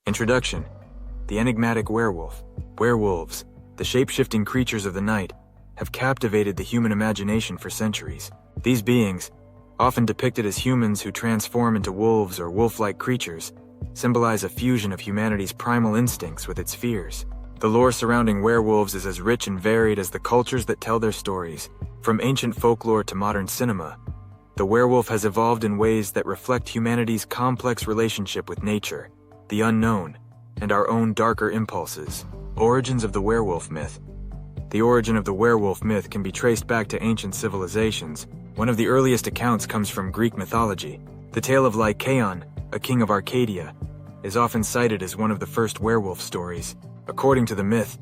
Introduction. The enigmatic werewolf. Werewolves, the shape-shifting creatures of the night, have captivated the human imagination for centuries. These beings, often depicted as humans who transform into wolves or wolf-like creatures, symbolize a fusion of humanity's primal instincts with its fears. The lore surrounding werewolves is as rich and varied as the cultures that tell their stories. From ancient folklore to modern cinema, the werewolf has evolved in ways that reflect humanity's complex relationship with nature, the unknown, and our own darker impulses. Origins of the werewolf myth. The origin of the werewolf myth can be traced back to ancient civilizations. One of the earliest accounts comes from Greek mythology. The tale of Lycaon, a king of Arcadia, is often cited as one of the first werewolf stories. According to the myth,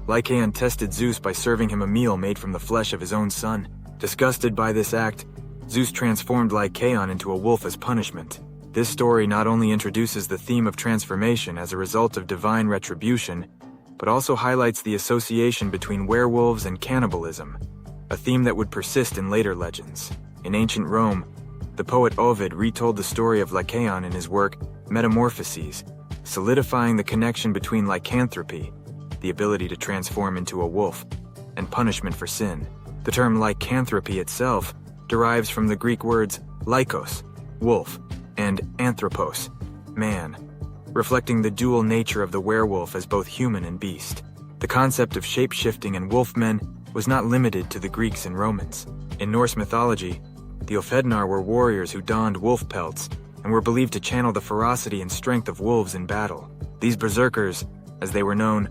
Lycaon tested Zeus by serving him a meal made from the flesh of his own son. Disgusted by this act, Zeus transformed Lycaon into a wolf as punishment. This story not only introduces the theme of transformation as a result of divine retribution, but also highlights the association between werewolves and cannibalism, a theme that would persist in later legends. In ancient Rome, the poet Ovid retold the story of Lycaon in his work Metamorphoses, solidifying the connection between lycanthropy, the ability to transform into a wolf, and punishment for sin. The term lycanthropy itself derives from the Greek words lykos, wolf, and anthropos, man, reflecting the dual nature of the werewolf as both human and beast. The concept of shape-shifting and wolfmen was not limited to the Greeks and Romans. In Norse mythology, the Ofednar were warriors who donned wolf pelts and were believed to channel the ferocity and strength of wolves in battle. These berserkers, as they were known,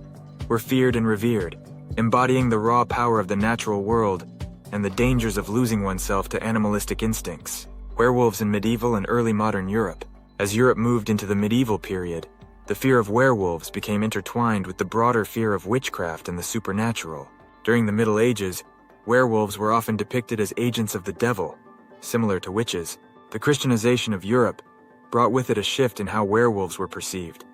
were feared and revered, embodying the raw power of the natural world and the dangers of losing oneself to animalistic instincts. Werewolves in medieval and early modern Europe. As Europe moved into the medieval period, the fear of werewolves became intertwined with the broader fear of witchcraft and the supernatural. During the Middle Ages, werewolves were often depicted as agents of the devil, similar to witches. The Christianization of Europe brought with it a shift in how werewolves were perceived.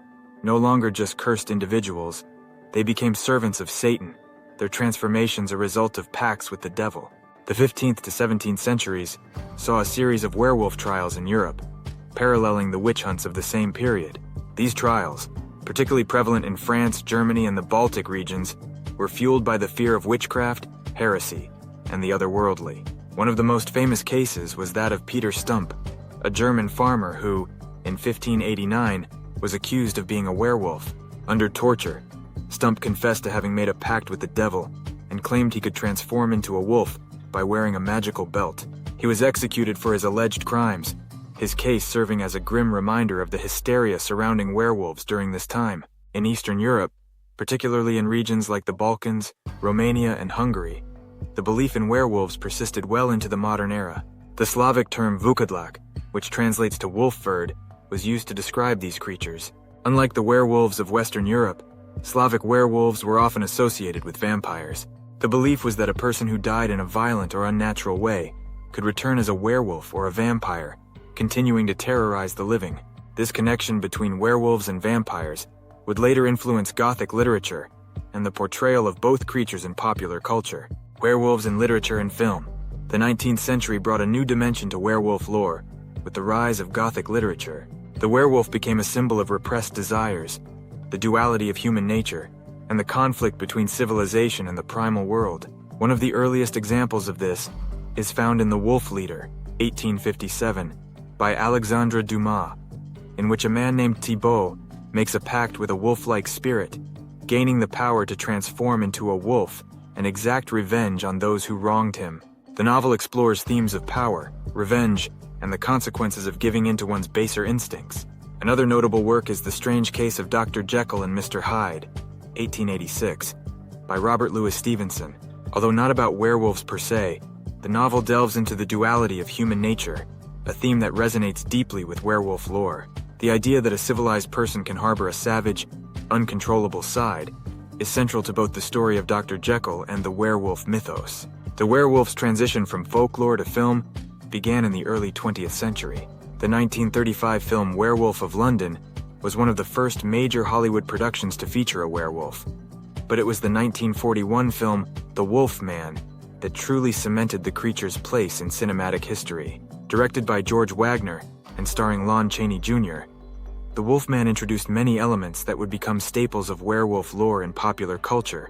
No longer just cursed individuals, they became servants of Satan, their transformations a result of pacts with the devil. The 15th to 17th centuries saw a series of werewolf trials in Europe, paralleling the witch hunts of the same period. These trials, particularly prevalent in France, Germany, and the Baltic regions, were fueled by the fear of witchcraft, heresy, and the otherworldly. One of the most famous cases was that of Peter Stump, a German farmer who, in 1589, was accused of being a werewolf. Under torture, Stump confessed to having made a pact with the devil and claimed he could transform into a wolf by wearing a magical belt. He was executed for his alleged crimes, his case serving as a grim reminder of the hysteria surrounding werewolves during this time. In Eastern Europe, particularly in regions like the Balkans, Romania, and Hungary, the belief in werewolves persisted well into the modern era. The Slavic term vukadlak, which translates to wolf-furred, was used to describe these creatures. Unlike the werewolves of Western Europe, Slavic werewolves were often associated with vampires. The belief was that a person who died in a violent or unnatural way could return as a werewolf or a vampire, continuing to terrorize the living. This connection between werewolves and vampires would later influence Gothic literature and the portrayal of both creatures in popular culture. Werewolves in literature and film. The 19th century brought a new dimension to werewolf lore with the rise of Gothic literature. The werewolf became a symbol of repressed desires, the duality of human nature, and the conflict between civilization and the primal world. One of the earliest examples of this is found in The Wolf Leader, 1857, by Alexandre Dumas, in which a man named Thibaut makes a pact with a wolf-like spirit, gaining the power to transform into a wolf and exact revenge on those who wronged him. The novel explores themes of power, revenge, and the consequences of giving in to one's baser instincts. Another notable work is The Strange Case of Dr. Jekyll and Mr. Hyde, 1886, by Robert Louis Stevenson. Although not about werewolves per se, the novel delves into the duality of human nature, a theme that resonates deeply with werewolf lore. The idea that a civilized person can harbor a savage, uncontrollable side is central to both the story of Dr. Jekyll and the werewolf mythos. The werewolf's transition from folklore to film began in the early 20th century. The 1935 film Werewolf of London was one of the first major Hollywood productions to feature a werewolf. But it was the 1941 film The Wolf Man that truly cemented the creature's place in cinematic history. Directed by George Wagner and starring Lon Chaney Jr., the Wolfman introduced many elements that would become staples of werewolf lore in popular culture,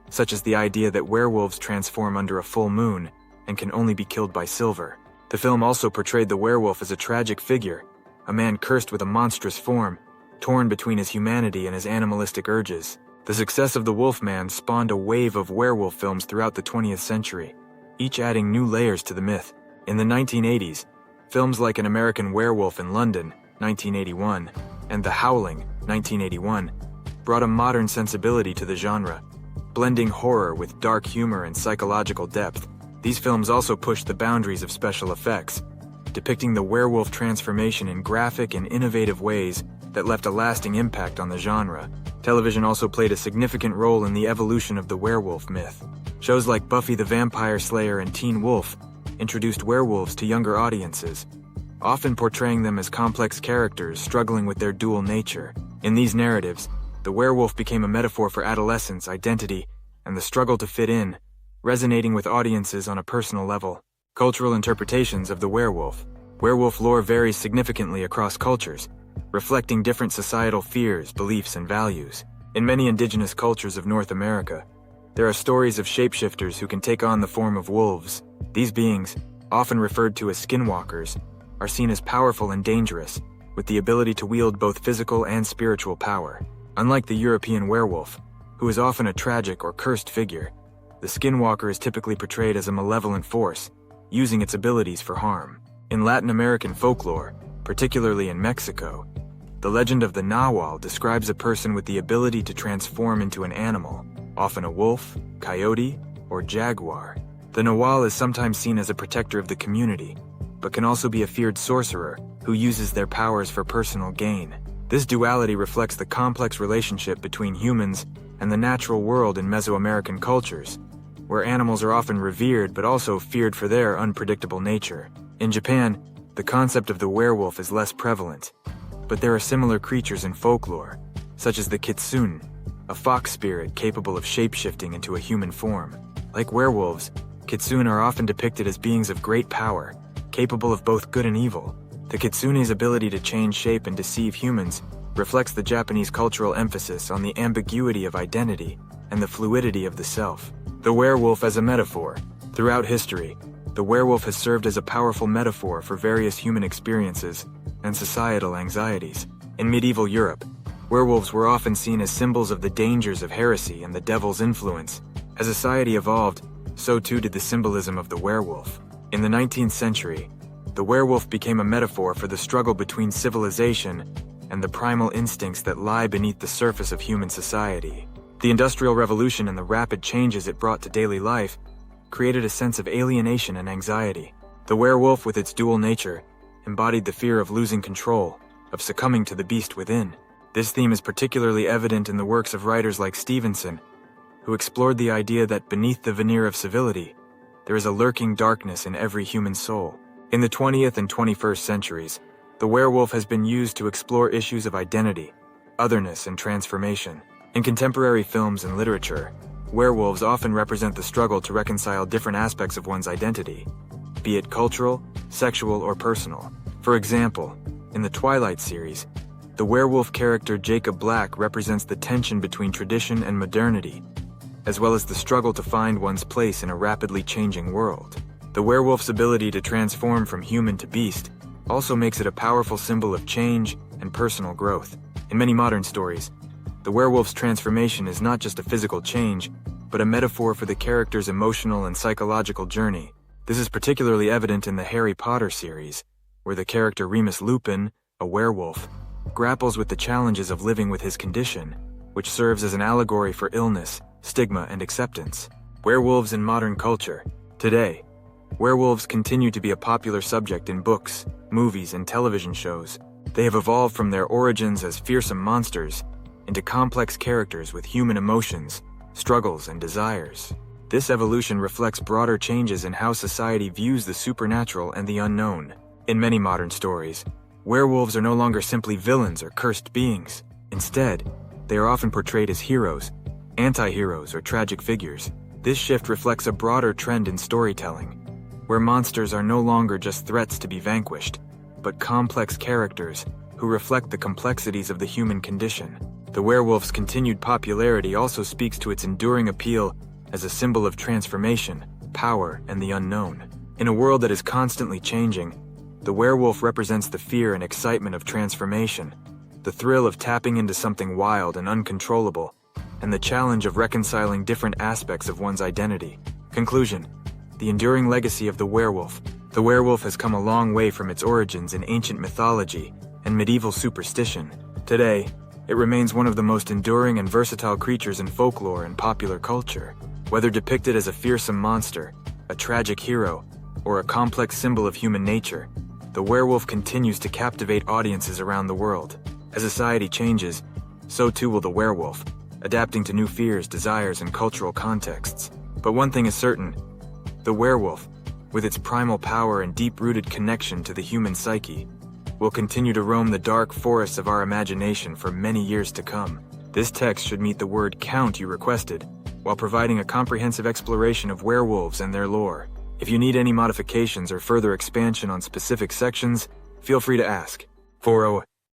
such as the idea that werewolves transform under a full moon and can only be killed by silver. The film also portrayed the werewolf as a tragic figure, a man cursed with a monstrous form, torn between his humanity and his animalistic urges. The success of the Wolfman spawned a wave of werewolf films throughout the 20th century, each adding new layers to the myth. In the 1980s, films like An American Werewolf in London, 1981, and The Howling, 1981, brought a modern sensibility to the genre, blending horror with dark humor and psychological depth. These films also pushed the boundaries of special effects, depicting the werewolf transformation in graphic and innovative ways that left a lasting impact on the genre. Television also played a significant role in the evolution of the werewolf myth. Shows like Buffy the Vampire Slayer and Teen Wolf introduced werewolves to younger audiences, often portraying them as complex characters struggling with their dual nature. In these narratives, the werewolf became a metaphor for adolescence, identity, and the struggle to fit in, resonating with audiences on a personal level. Cultural interpretations of the werewolf. Werewolf lore varies significantly across cultures, reflecting different societal fears, beliefs, and values. In many indigenous cultures of North America, there are stories of shapeshifters who can take on the form of wolves. These beings, often referred to as skinwalkers, are seen as powerful and dangerous, with the ability to wield both physical and spiritual power. Unlike the European werewolf, who is often a tragic or cursed figure, the skinwalker is typically portrayed as a malevolent force, using its abilities for harm. In Latin American folklore, particularly in Mexico, the legend of the Nahual describes a person with the ability to transform into an animal, often a wolf, coyote, or jaguar. The Nahual is sometimes seen as a protector of the community, but can also be a feared sorcerer who uses their powers for personal gain. This duality reflects the complex relationship between humans and the natural world in Mesoamerican cultures, where animals are often revered but also feared for their unpredictable nature. In Japan, the concept of the werewolf is less prevalent, but there are similar creatures in folklore, such as the kitsune, a fox spirit capable of shape-shifting into a human form. Like werewolves, kitsune are often depicted as beings of great power, capable of both good and evil. The kitsune's ability to change shape and deceive humans reflects the Japanese cultural emphasis on the ambiguity of identity and the fluidity of the self. The werewolf as a metaphor. Throughout history, the werewolf has served as a powerful metaphor for various human experiences and societal anxieties. In medieval Europe, werewolves were often seen as symbols of the dangers of heresy and the devil's influence. As society evolved, so too did the symbolism of the werewolf. In the 19th century, the werewolf became a metaphor for the struggle between civilization and the primal instincts that lie beneath the surface of human society. The Industrial Revolution and the rapid changes it brought to daily life created a sense of alienation and anxiety. The werewolf, with its dual nature, embodied the fear of losing control, of succumbing to the beast within. This theme is particularly evident in the works of writers like Stevenson, who explored the idea that beneath the veneer of civility, there is a lurking darkness in every human soul. In the 20th and 21st centuries, the werewolf has been used to explore issues of identity, otherness, and transformation. In contemporary films and literature, werewolves often represent the struggle to reconcile different aspects of one's identity, be it cultural, sexual, or personal. For example, in the Twilight series, the werewolf character Jacob Black represents the tension between tradition and modernity, as well as the struggle to find one's place in a rapidly changing world. The werewolf's ability to transform from human to beast also makes it a powerful symbol of change and personal growth. In many modern stories, the werewolf's transformation is not just a physical change, but a metaphor for the character's emotional and psychological journey. This is particularly evident in the Harry Potter series, where the character Remus Lupin, a werewolf, grapples with the challenges of living with his condition, which serves as an allegory for illness, stigma, and acceptance. Werewolves in modern culture. Today, werewolves continue to be a popular subject in books, movies, and television shows. They have evolved from their origins as fearsome monsters into complex characters with human emotions, struggles, and desires. This evolution reflects broader changes in how society views the supernatural and the unknown. In many modern stories, werewolves are no longer simply villains or cursed beings. Instead, they are often portrayed as heroes, anti-heroes, or tragic figures. This shift reflects a broader trend in storytelling, where monsters are no longer just threats to be vanquished, but complex characters who reflect the complexities of the human condition. The werewolf's continued popularity also speaks to its enduring appeal as a symbol of transformation, power, and the unknown. In a world that is constantly changing, the werewolf represents the fear and excitement of transformation, the thrill of tapping into something wild and uncontrollable, and the challenge of reconciling different aspects of one's identity. Conclusion: the enduring legacy of the werewolf. The werewolf has come a long way from its origins in ancient mythology and medieval superstition. Today, it remains one of the most enduring and versatile creatures in folklore and popular culture. Whether depicted as a fearsome monster, a tragic hero, or a complex symbol of human nature, the werewolf continues to captivate audiences around the world. As society changes, so too will the werewolf, adapting to new fears, desires, and cultural contexts. But one thing is certain: the werewolf, with its primal power and deep-rooted connection to the human psyche, will continue to roam the dark forests of our imagination for many years to come. This text should meet the word count you requested, while providing a comprehensive exploration of werewolves and their lore. If you need any modifications or further expansion on specific sections, feel free to ask. 40